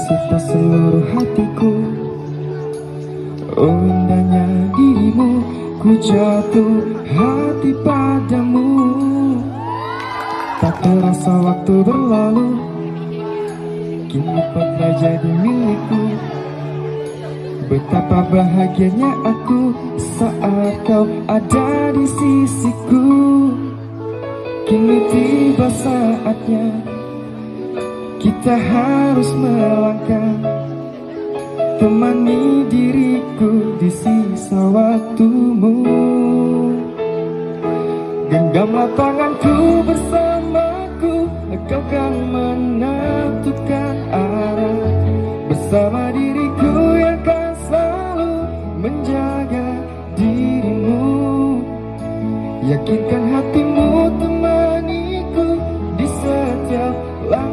menyita seluruh hatiku. Oh indahnya dirimu, ku jatuh hati padamu. Tak terasa waktu berlalu, kini kau telah jadi milikku. Betapa bahagianya aku saat kau ada di sisiku. Kini tiba saatnya kita harus melangkah, temani diriku di sisa waktumu. Genggamlah tanganku bersamaku, kau kan